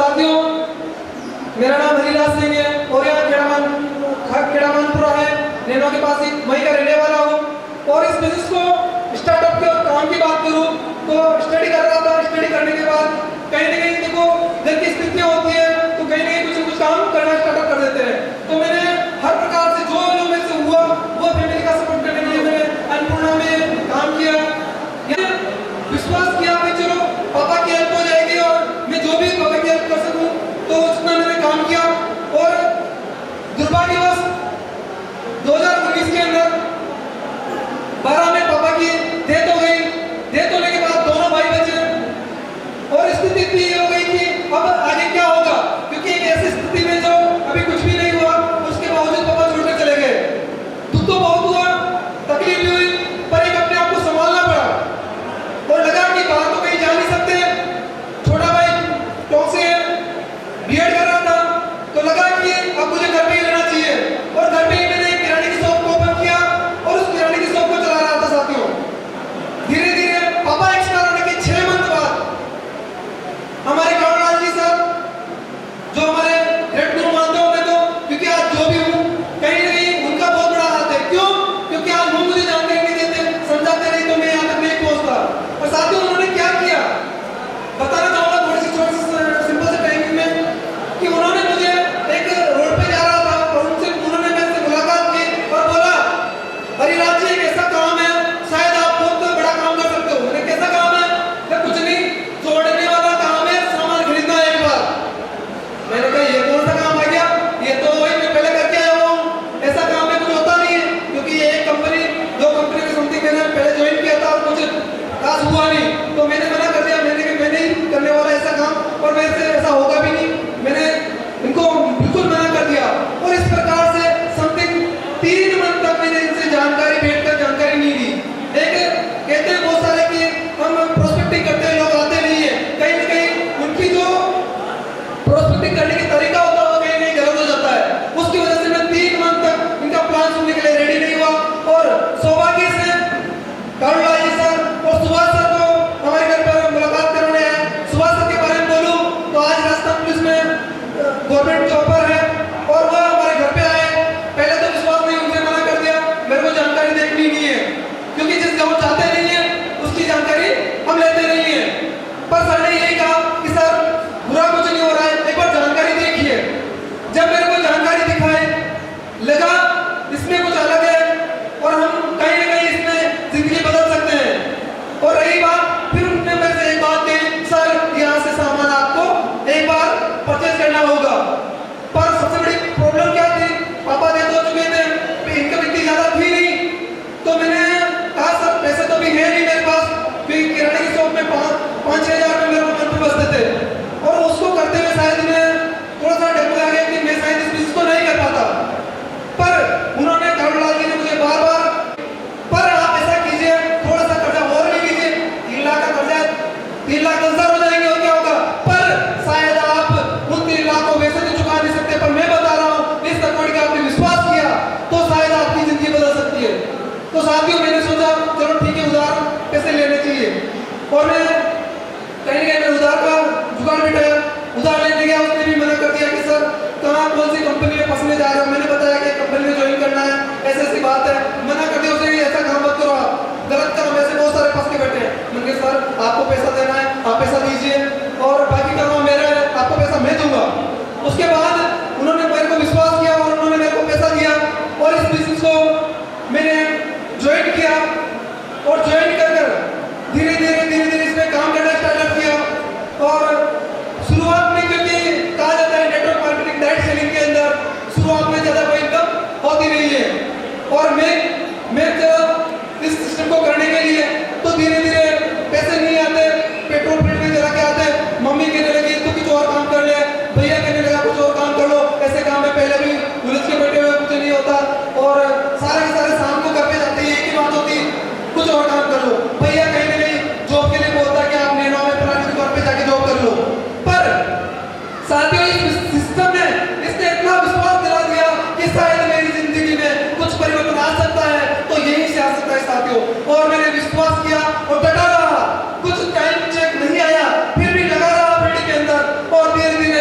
साथियों, मेरा नाम हरिलाल सिंह है और यहाँ खेड़ामानपुरा है, नैनो के पास ही वहीं का रहने वाला हूँ। और इस बिजनेस को स्टार्टअप के और काम की बात करूँ तो स्टडी कर रहा था। स्टडी करने के बाद कहीं ना कहीं देखो घर की स्थितियाँ होती है तो कहीं ना कहीं कुछ न कुछ काम करना स्टार्टअप कर देते हैं। तो मैंने हर प्रकार से जो मेरे से हुआ वो फैमिली का सपोर्ट करने के लिए मैंने अन्नपूर्णा में काम किया। विश्वास किया कि चलो पापा की हेल्प हो जाएगी और मैं जो भी पापा की हेल्प कर सकूं तो उसमें मैंने काम किया। और दुर्भाग्यवश 2019 के अंदर 12 में पापा की डेथ हो गई। डेथ होने के बाद दोनों भाई बचे और स्थिति इतनी हो गई कि अब आगे क्या होगा, क्योंकि एक ऐसी स्थिति में जो अभी कुछ भी नहीं हुआ उसके बावजूद पापा छोड़कर चले गए। दुख तो बहुत हुआ, तकलीफ भी हुई, पर एक अपने आप को संभालना पड़ा और लगा कि बाहर तो कहीं जा नहीं सकते। छोटा भाई टॉप से बीएड कर रहा था तो लगा कि अब मुझे घर पे ही रहना चाहिए और घर पे ही मैंने एक किराने की शॉप को ओपन किया और उस किराने की शॉप को चला रहा था। साथियों, धीरे धीरे पापा एक्सपायर होने के 6 मंथ बाद हमारे गौरलाल जी सर, जो हमारे ग्रेट गुरु मानते हो मैं तो, क्योंकि आज जो भी हूँ कहीं ना कहीं उनका बहुत बड़ा हाथ है। क्यों? क्योंकि आज वो मुझे जानकारी नहीं देते, समझाते नहीं तो मैं यहाँ तक नहीं पहुँचता। और साथियों, उन्होंने क्या किया बताना चाहूंगा थोड़ी सी सिंपल से टाइमिंग में कि उन्होंने मुझे एक रोड पे जा रहा था और उन्होंने मेरे से मुलाकात की और बोला, हरिलाल जी एक ऐसा काम है, शायद आप बहुत बड़ा काम कर सकते हो। मैंने कैसा काम है? मैं कुछ नहीं, जोड़ने वाला काम है, सामान खरीदना है एक बार। मैंने कहा ये कौन सा काम आ गया? ये तो वही मैं पहले करके आया हूँ, ऐसा काम में कुछ होता नहीं है, क्योंकि ये एक कंपनी 2 कंपनी में समथिंग मैंने पहले ज्वाइन किया था और कुछ खास हुआ नहीं, तो मैंने मना कर दिया। मैं नहीं करने वाला ऐसा काम और मेरे से ऐसा होगा भी नहीं, मैंने इनको बिल्कुल मना कर दिया। और इस प्रकार से समथिंग 3 मंथ तक मैंने इनसे जानकारी बैठकर जानकारी नहीं ली। एक कहते हैं बहुत सारे कि हम प्रोस्पेक्टिंग करते हैं, लोग आते नहीं है, कहीं ना कहीं उनकी जो प्रोस्पेक्टिंग करने की तरीका होता है वो कहीं नहीं गलत हो जाता है। उसकी वजह से मैं 3 मंथ तक इनका प्लान सुनने के लिए रेडी नहीं हुआ। और सौभाग्य से गौरलाल जी सर और सुभाष सर को हमारे घर पर मुलाकात करने आए। सुभाष सर के बारे में बोलूं तो आज राजस्थान पुलिस में गवर्नमेंट जॉबर है और वह हमारे घर पे आए। पहले तो विश्वास नहीं, उनसे मना कर दिया, मेरे को जानकारी देखनी नहीं है, क्योंकि जिस गाँव चाहते नहीं है उसकी जानकारी हम लेते नहीं है। पर सर ने यही कहा कि सर बुरा कुछ नहीं हो रहा है, एक बार जानकारी देखिए। जब मेरे को जानकारी दिखाई लगा इसमें कुछ अलग है और हम कहीं ना कहीं इसमें जिंदगी बदल सकते हैं। और रही बात, फिर उन्होंने मेरे से एक बात कही, सर यहाँ से सामान आपको एक बार परचेज करना होगा। पर सबसे बड़ी प्रॉब्लम क्या थी, पापा डेथ हो चुके थे, इनकम इतनी ज्यादा थी नहीं, तो मैंने कहा सर पैसे तो भी है नहीं मेरे पास, क्योंकि किराने की शॉप में 5-6 हज़ार मेरे को मंथली बचते थे और उसको करते हुए शायद मैं थोड़ा सा डर आ गया कि मैं शायद इस बिजनेस को नहीं कर पाता। पर उन्होंने गौरलाल जी ने मुझे बार बार, पर आप ऐसा कीजिए, थोड़ा सा कर्जा और भी कीजिए, 3 लाख का कर्जा 3,10,000 हो जाएंगे और क्या होगा। पर शायद आप उन 3 लाख को वैसे तो चुका नहीं सकते, पर मैं बता रहा हूँ इस तकड़ का आपने विश्वास किया तो शायद आपकी जिंदगी बदल सकती है। तो साथियों, मैंने सोचा चलो ठीक है, उधार पैसे लेने चाहिए और मैं कहीं ना कहीं उधार का जुगाड़ बिठाया। उधार लेने गया, उसने भी मना कर दिया कि सर कहाँ कौन सी कंपनी में फंसने जा रहे हो। मैंने बताया कि कंपनी में ज्वाइन करना है, ऐसी बात है, मना कर दिया उसने, ऐसा काम मत करो, आप गलत काम, ऐसे बहुत सारे फंस के बैठे हैं। मैंने कहा सर आपको पैसा देना है आप पैसा दीजिए और बाकी का काम मेरा है, आपको पैसा मैं दूंगा। उसके बाद उन्होंने मेरे को विश्वास किया और उन्होंने मेरे को पैसा दिया और इस बिजनेस को मैंने ज्वाइन किया और ज्वाइन कर धीरे धीरे इसमें काम करना स्टार्ट किया। और शुरुआत में, क्योंकि कहा जाता है नेटवर्क मार्केटिंग डायरेक्ट सेलिंग के अंदर शुरुआत में ज्यादा कोई इनकम होती नहीं है, और मैं इस सिस्टम को करने के लिए तो धीरे धीरे पैसे नहीं आते, पेट्रोल पेट में जरा के आते, मम्मी कहने लगी तू कुछ और काम कर ले, भैया कहने लगा कुछ और काम कर लो, ऐसे काम में पहले भी पुलिस के बैठे हुए कुछ नहीं होता और सारे के सारे शाम को घर पे जाते हैं, एक ही बात होती कुछ और काम कर लो। भैया कहीं ना कहीं जॉब के लिए बोलता कि आप नैनो में पुरानी दुकान पे जाके जॉब कर लो। पर साथियों, इस सिस्टम ने इसने इतना विश्वास दिला दिया कि शायद मेरी जिंदगी में कुछ परिवर्तन आ सकता है, तो यही से आ सकता है साथियों। और मैंने विश्वास किया और डटा रहा, कुछ टाइम चेक नहीं आया, फिर भी लगा रहा फील्ड के अंदर और धीरे धीरे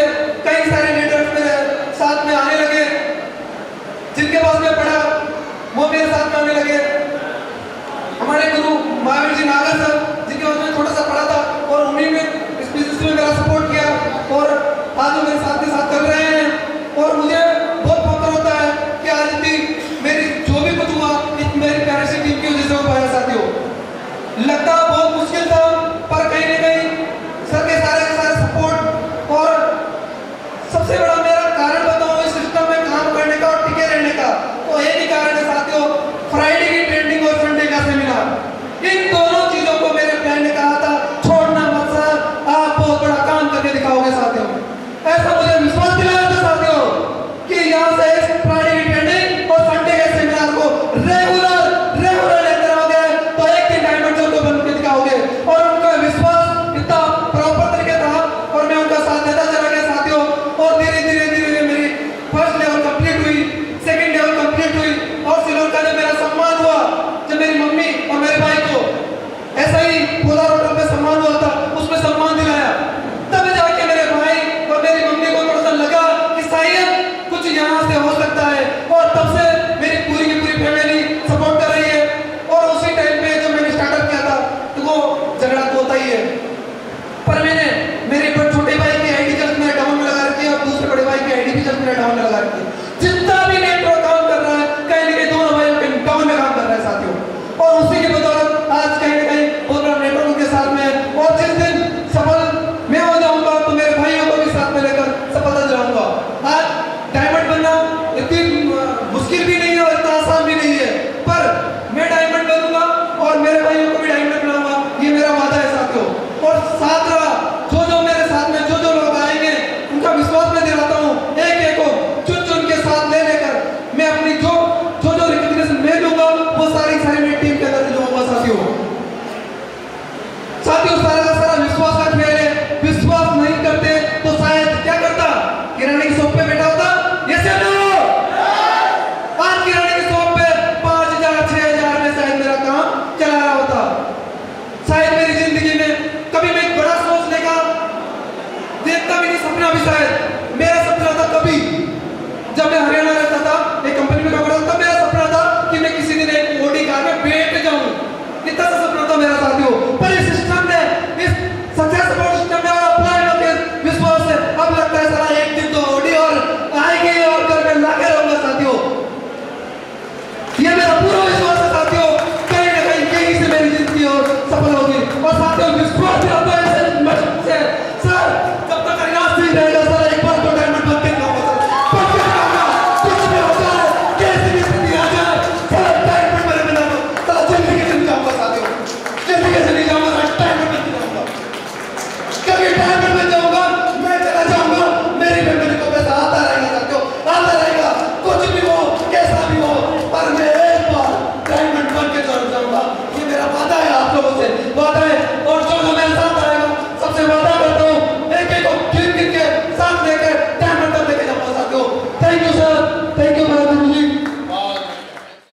भी शायद